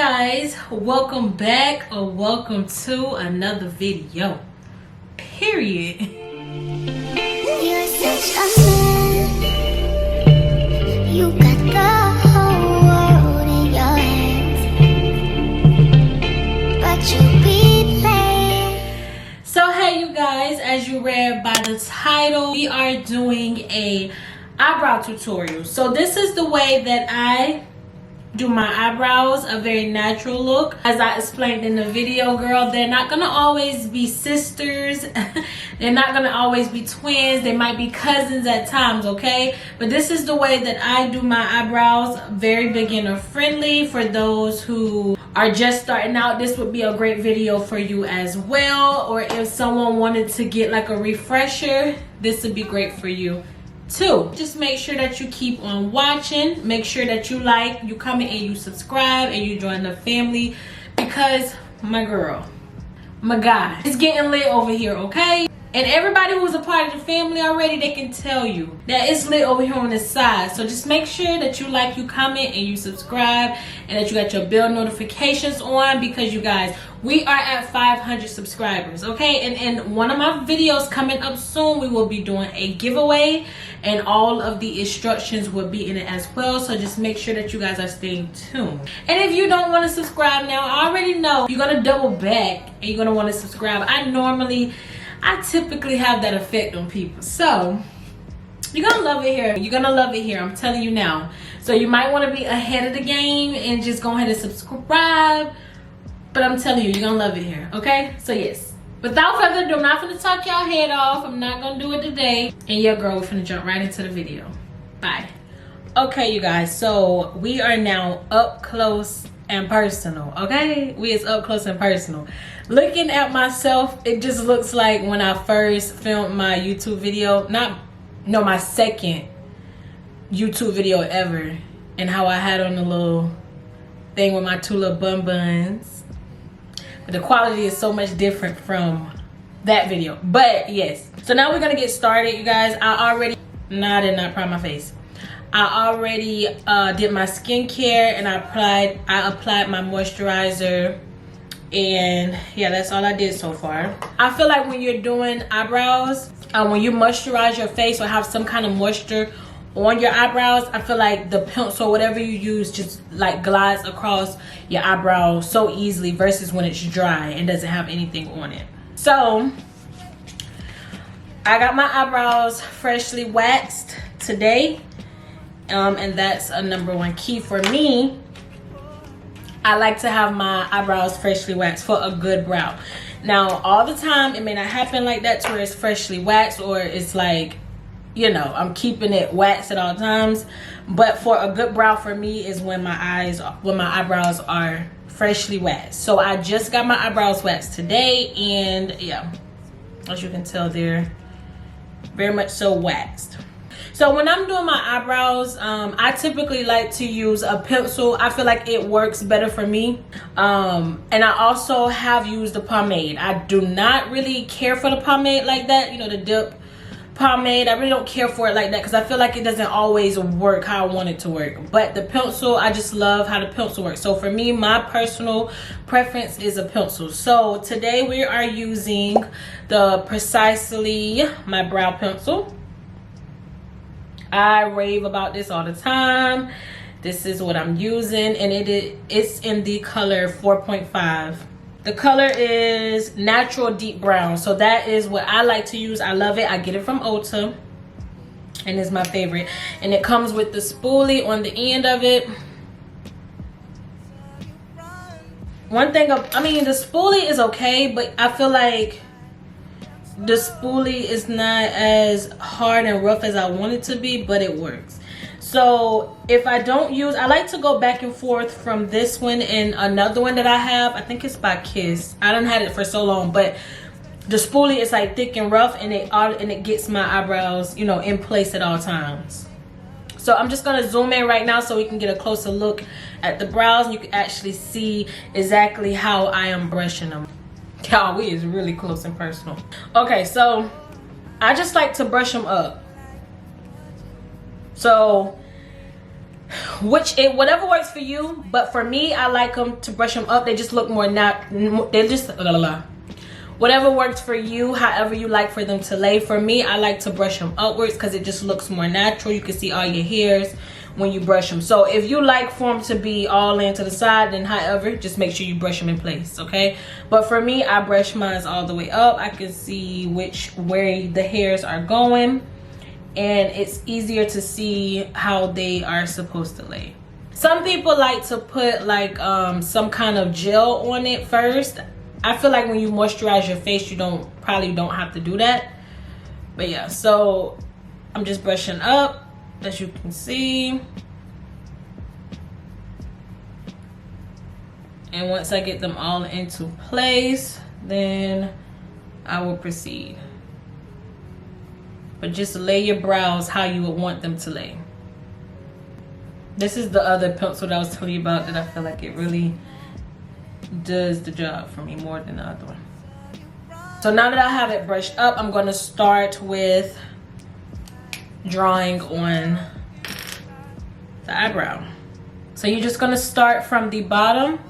guys, welcome back or welcome to another video, period. You're such a man. You got the whole world in your hands, but you be playing. So hey you guys, as you read by the title, we are doing a eyebrow tutorial. So this is the way that I do my eyebrows, a very natural look. As I explained in the video, girl, they're not gonna always be sisters. They're not gonna always be twins. They might be cousins at times, okay? But this is the way that I do my eyebrows, very beginner friendly. For those who are just starting out, this would be a great video for you as well. Or if someone wanted to get like a refresher, this would be great for you too. Just make sure that you keep on watching. Make sure that you like, you comment, and you subscribe, and you join the family, because my girl, my guy, it's getting lit over here, okay? And everybody who's a part of the family already, they can tell you that it's lit over here on this side. So just make sure that you like, you comment, and you subscribe, and that you got your bell notifications on, because you guys, we are at 500 subscribers, okay? And in one of my videos coming up soon, we will be doing a giveaway, and all of the instructions will be in it as well. So just make sure that you guys are staying tuned. And if you don't want to subscribe now, I already know you're gonna double back and you're gonna want to subscribe. I typically have that effect on people. So you're gonna love it here. You're gonna love it here, I'm telling you now. So you might want to be ahead of the game and just go ahead and subscribe. But I'm telling you, you're gonna love it here, okay? So yes. Without further ado, I'm not gonna talk y'all head off. I'm not gonna do it today. And yeah, girl, we're gonna jump right into the video. Bye. Okay, you guys, so we are now up close and personal, okay? We is up close and personal. Looking at myself, it just looks like when I first filmed my YouTube video, my second YouTube video ever, and how I had on the little thing with my two little buns. But the quality is so much different from that video. But yes, so now we're gonna get started, you guys. I did not prime my face. I already did my skincare, and I applied my moisturizer, and yeah, that's all I did so far. I feel like when you're doing eyebrows, when you moisturize your face or have some kind of moisture on your eyebrows, I feel like the pencil or whatever you use just like glides across your eyebrow so easily versus when it's dry and doesn't have anything on it. So I got my eyebrows freshly waxed today. And that's a #1 key for me. I like to have my eyebrows freshly waxed for a good brow. Now, all the time, it may not happen like that to where it's freshly waxed, or it's like, you know, I'm keeping it waxed at all times. But for a good brow for me is when my eyebrows are freshly waxed. So I just got my eyebrows waxed today, and yeah, as you can tell, they're very much so waxed. So when I'm doing my eyebrows, I typically like to use a pencil. I feel like it works better for me. And I also have used the pomade. I do not really care for the pomade like that, you know, the dip pomade. I really don't care for it like that because I feel like it doesn't always work how I want it to work. But the pencil, I just love how the pencil works. So for me, my personal preference is a pencil. So today we are using the Precisely My Brow Pencil. I rave about this all the time. This is what I'm using, and it's in the color 4.5. The color is Natural Deep Brown. So that is what I like to use. I love it. I get it from Ulta, and it's my favorite. And it comes with the spoolie on the end of it. One thing, I mean, the spoolie is okay, but I feel like the spoolie is not as hard and rough as I want it to be, but it works. So if I don't use, I like to go back and forth from this one and another one that I have. I think it's by Kiss. I done had it for so long, but the spoolie is like thick and rough, and it gets my eyebrows, you know, in place at all times. So I'm just gonna zoom in right now so we can get a closer look at the brows, and you can actually see exactly how I am brushing them. Y'all, we is really close and personal. Okay, so I just like to brush them up. So Whatever works for you. But for me, I like them to brush them up. They just look more they just whatever works for you, however you like for them to lay. For me, I like to brush them upwards because it just looks more natural. You can see all your hairs when you brush them. So if you like for them to be all in to the side, then however, just make sure you brush them in place, okay? But for me, I brush mine all the way up. I can see where the hairs are going, and it's easier to see how they are supposed to lay. Some people like to put like some kind of gel on it first. I feel like when you moisturize your face, you probably don't have to do that. But yeah, so I'm just brushing up, as you can see. And once I get them all into place, then I will proceed. But just lay your brows how you would want them to lay. This is the other pencil that I was telling you about that I feel like it really does the job for me more than the other one. So now that I have it brushed up, I'm going to start with drawing on the eyebrow. So you're just going to start from the bottom,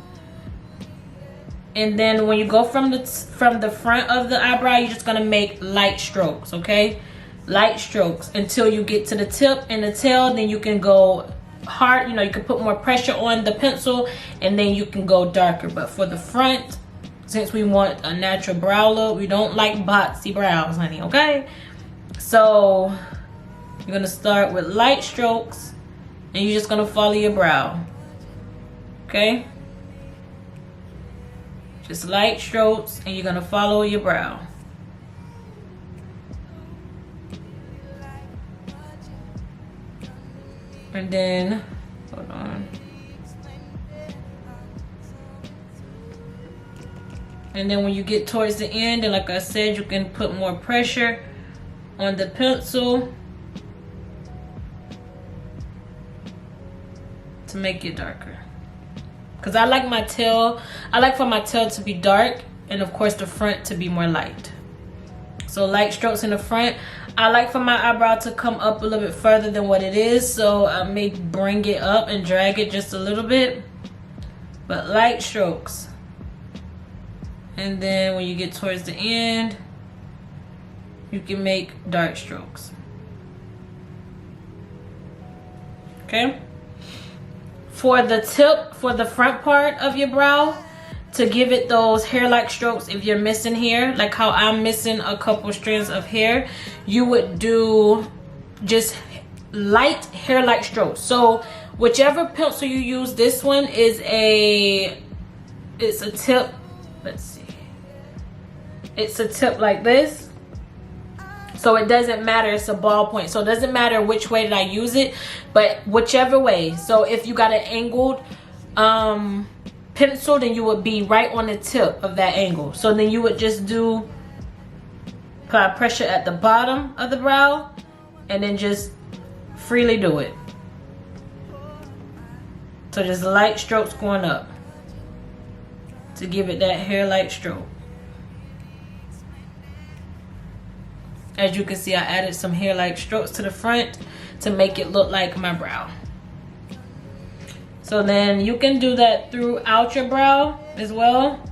and then when you go from the front of the eyebrow, you're just going to make light strokes, okay? Light strokes until you get to the tip and the tail. Then you can go hard, you know, you can put more pressure on the pencil, and then you can go darker. But for the front, since we want a natural brow look, we don't like boxy brows, honey, okay? So you're gonna start with light strokes, and you're just gonna follow your brow, okay? Just light strokes, and you're gonna follow your brow. And then, hold on. And then when you get towards the end, and like I said, you can put more pressure on the pencil to make it darker. Because I like my tail, I like for my tail to be dark, and of course the front to be more light. So light strokes in the front. I like for my eyebrow to come up a little bit further than what it is, so I may bring it up and drag it just a little bit. But light strokes. And then when you get towards the end, you can make dark strokes. Okay? For the tip, for the front part of your brow, to give it those hair-like strokes, if you're missing hair, like how I'm missing a couple strands of hair, you would do just light hair-like strokes. So whichever pencil you use, this one is it's a tip, let's see, it's a tip like this. So it doesn't matter, it's a ballpoint. So it doesn't matter which way that I use it, but whichever way. So if you got an angled pencil, then you would be right on the tip of that angle. So then you would just do apply pressure at the bottom of the brow, and then just freely do it. So just light strokes going up to give it that hair-like stroke. As you can see, I added some hair-like strokes to the front to make it look like my brow. So then you can do that throughout your brow as well.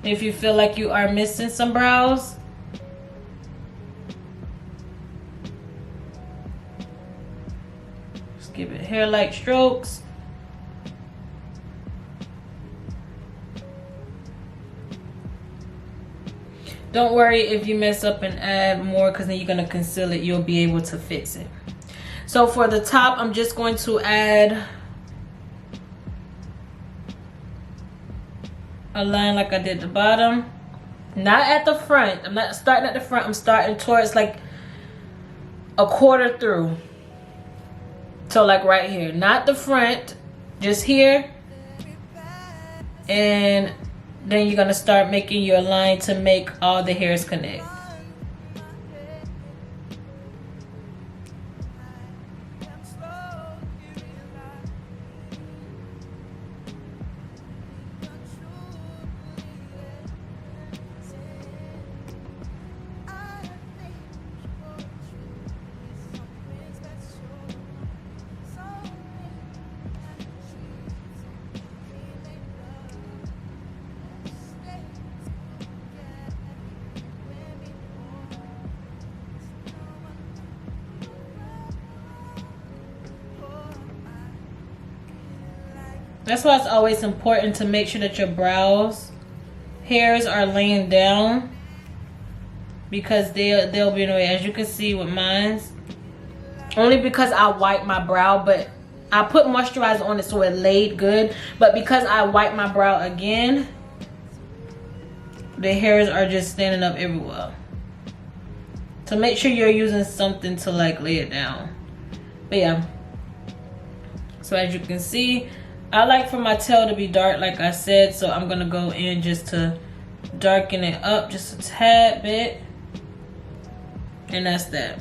If you feel like you are missing some brows. Just give it hair-like strokes. Don't worry if you mess up and add more, because then you're going to conceal it. You'll be able to fix it. So for the top, I'm just going to add a line like I did the bottom. Not at the front. I'm not starting at the front. I'm starting towards like a quarter through. So like right here. Not the front. Just here. And then you're going to start making your line to make all the hairs connect. That's why it's always important to make sure that your brows hairs are laying down, because they'll be in the way. As you can see with mine, only because I wipe my brow, but I put moisturizer on it so it laid good, but because I wipe my brow again, the hairs are just standing up everywhere. So make sure you're using something to like lay it down. But yeah, so as you can see, I like for my tail to be dark like I said, so I'm gonna go in just to darken it up just a tad bit. And that's that.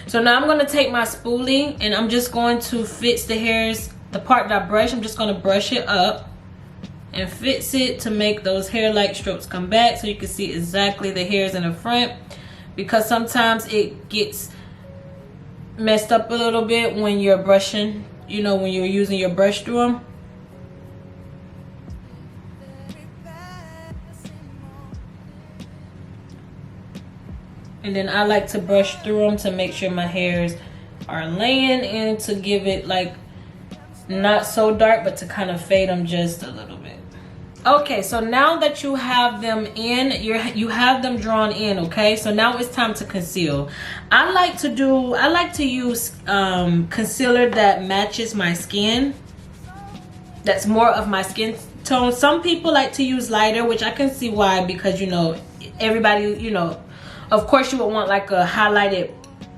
So now I'm gonna take my spoolie and I'm just going to fix the hairs, the part that I brush. I'm just gonna brush it up and fix it to make those hair-like strokes come back, so you can see exactly the hairs in the front, because sometimes it gets messed up a little bit when you're brushing, you know, when you're using your brush through them. And then I like to brush through them to make sure my hairs are laying, and to give it like not so dark, but to kind of fade them just a little bit. Okay, so now that you have them in, you have them drawn in, okay? So now it's time to conceal. I like to use concealer that matches my skin. That's more of my skin tone. Some people like to use lighter, which I can see why, because you know, everybody, you know, of course you would want like a highlighted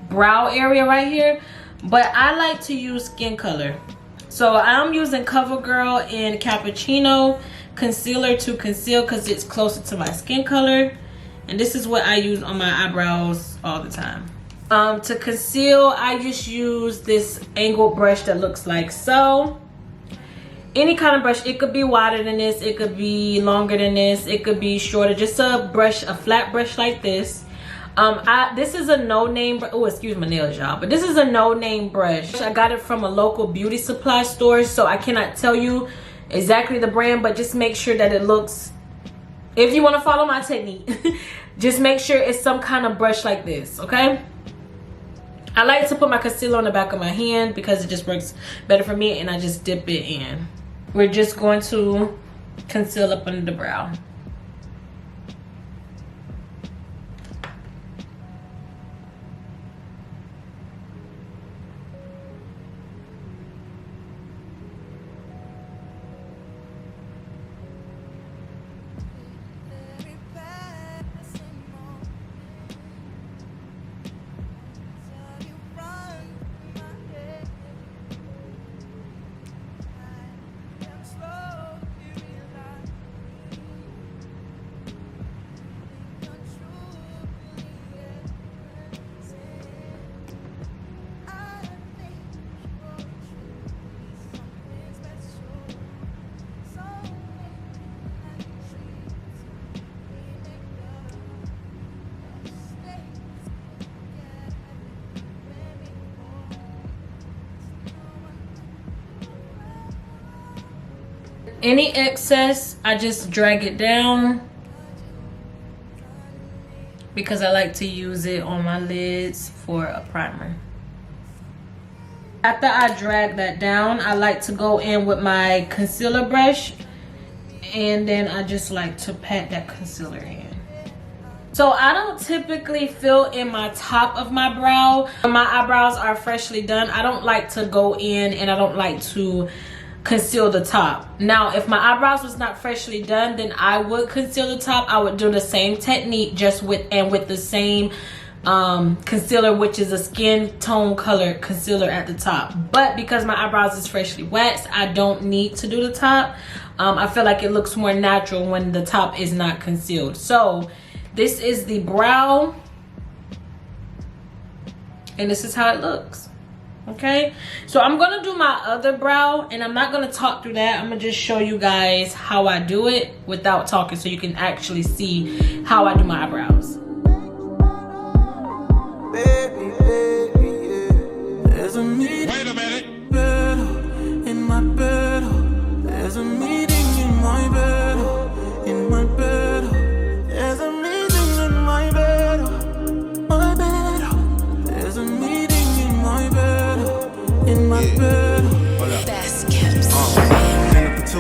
brow area right here, but I like to use skin color. So I'm using CoverGirl in Cappuccino concealer to conceal, because it's closer to my skin color, and this is what I use on my eyebrows all the time. To conceal, I just use this angled brush that looks like so. Any kind of brush, it could be wider than this, it could be longer than this, it could be shorter. Just a brush, a flat brush like this. This is a no-name, oh excuse my nails y'all, but this is a no-name brush. I got it from a local beauty supply store, so I cannot tell you exactly the brand, but just make sure that it looks, if you want to follow my technique, just make sure it's some kind of brush like this, okay? I like to put my concealer on the back of my hand because it just works better for me, and I just dip it in. We're just going to conceal up under the brow. Any excess, I just drag it down because I like to use it on my lids for a primer. After I drag that down, I like to go in with my concealer brush, and then I just like to pat that concealer in. So I don't typically fill in my top of my brow. When my eyebrows are freshly done, I don't like to go in, and I don't like to conceal the top. Now if my eyebrows was not freshly done, then I would conceal the top. I would do the same technique, just with the same concealer, which is a skin tone color concealer at the top. But because my eyebrows is freshly waxed, I don't need to do the top. I feel like it looks more natural when the top is not concealed. So this is the brow, and this is how it looks. Okay, so I'm gonna do my other brow, and I'm not gonna talk through that. I'm gonna just show you guys how I do it without talking, so you can actually see how I do my eyebrows. Baby, baby, yeah. There's a meeting. Wait a minute. In my bed. There's a meeting in my bed. In my bed. There's a meeting in my bed. My bed. There's a meeting in my bed. In my bed. Best kept secret.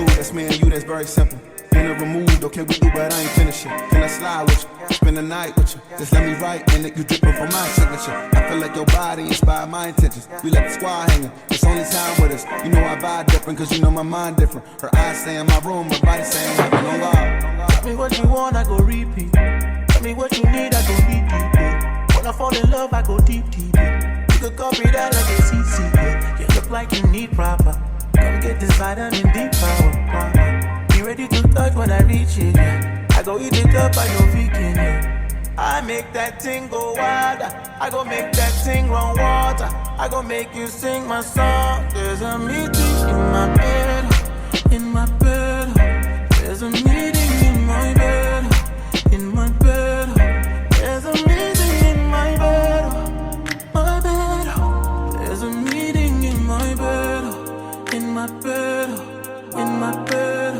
very simple. Dinner removed, okay, we do, but I ain't finishing. Can I slide with you? Spend the night with you. Just let me write in it, you dripping from my signature. I feel like your body inspired my intentions. We let the squad hanging, it's only time with us. You know I vibe different, cause you know my mind different. Her eyes say in my room, my body saying heaven on God. Tell me what you want, I go repeat. Tell me what you need, I go deep, deep. Yeah. When I fall in love, I go deep, deep. Yeah. You could copy that like a CC. Yeah. You look like you need proper. Come get this vitamin D power. Be ready to touch when I reach it. Yeah. I go eat it up, I go vegan. Yeah. I make that thing go wilder. I go make that thing run water. I go make you sing my song. There's a meeting in my bed, in my bed. There's a meeting in my bed, in my bed. There's a meeting in my bed, my bed. There's a meeting in my bed, in my bed, in my bed.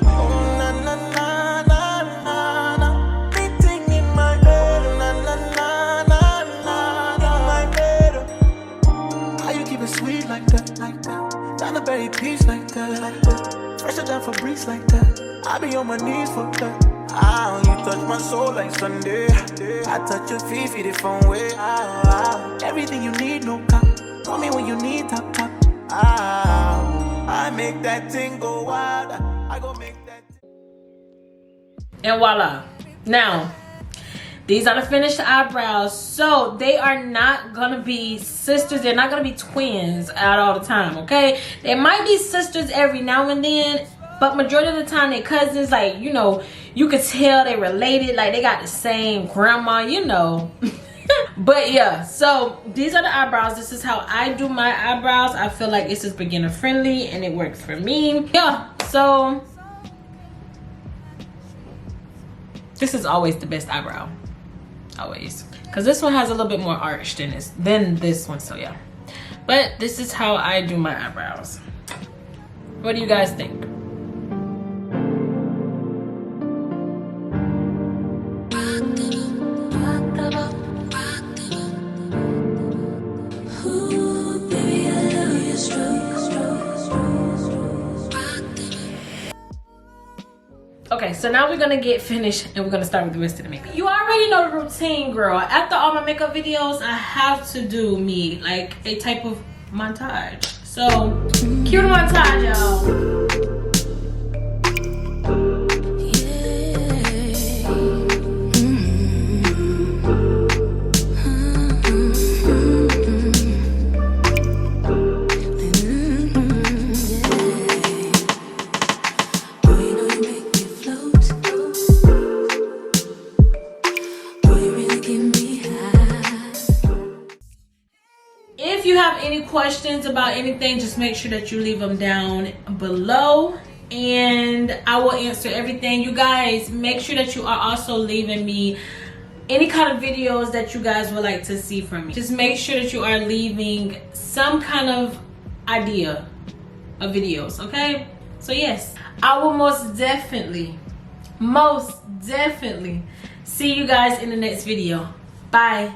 Oh na na na na na na. Meeting in my bed, na na na na na. In my bed. How you keep it sweet like that, like that? Down the berry peach like that, like that. Fresher than Febreze like that. I be on my knees for that. You touch my soul like Sunday. I touch your feet, feed it from way. Everything you need, no cap. Call me when you need tap tap. I make that thing go wild. I go make that. And voila. Now, these are the finished eyebrows. So they are not gonna be sisters. They're not gonna be twins out all the time, okay? They might be sisters every now and then, but majority of the time they're cousins. Like, you know, you could tell they related. Like, they got the same grandma, you know. But yeah, so these are the eyebrows. This is how I do my eyebrows. I feel like this is beginner friendly and it works for me. Yeah, so this is always the best eyebrow. Always. Because this one has a little bit more arch than this one, so yeah. But this is how I do my eyebrows. What do you guys think? Okay, so now we're gonna get finished and we're gonna start with the rest of the makeup. You already know the routine, girl. After all my makeup videos, I have to do me, like a type of montage. So, cue the montage, y'all. If you have any questions about anything, just make sure that you leave them down below and I will answer everything. You guys, make sure that you are also leaving me any kind of videos that you guys would like to see from me. Just make sure that you are leaving some kind of idea of videos, okay? So yes, I will most definitely see you guys in the next video. Bye.